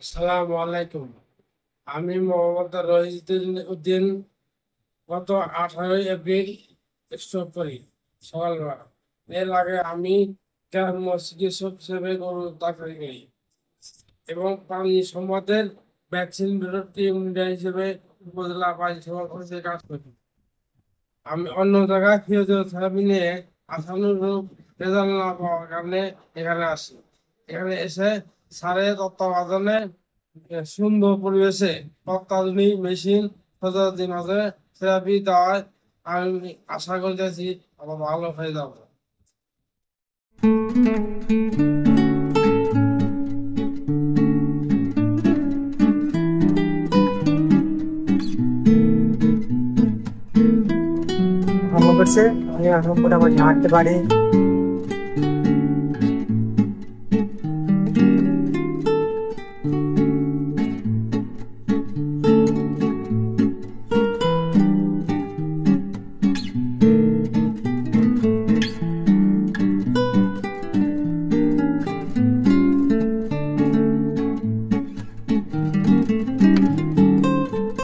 আসসালামু আলাইকুম। আমি মোহাম্মদ রহিজুদ্দিন উদ্দিন। গত 18 এপ্রিল স্ট্রোক করি সকালবেলা। এর আগে আমি গ্রাম্য চিকিৎসক হিসেবে গরু ডাক্তারি করি এবং প্রাণী সম্পদের ভ্যাকসিন টিম লিডার হিসেবে উপজেলা প্রাণী সেবা অফিসে কাজ করি। আমি অন্য জায়গায় ফিজিওথেরাপি নিয়ে আশানুরূপ রেজাল্ট না পাওয়ার কারণে এখানে আসি। এখানে এসে স্যারের তত্ত্বাবধানে সুন্দর পরিবেশে অত্যাধুনিক মেশিন সচরাচর মাঝে থেরাপি দেওয়ায় আমি আশা করতেছি আবার ভালো হয়ে যাবো। ভালো করছে। আমি এখন মোটামুটি হাঁটতে পারি।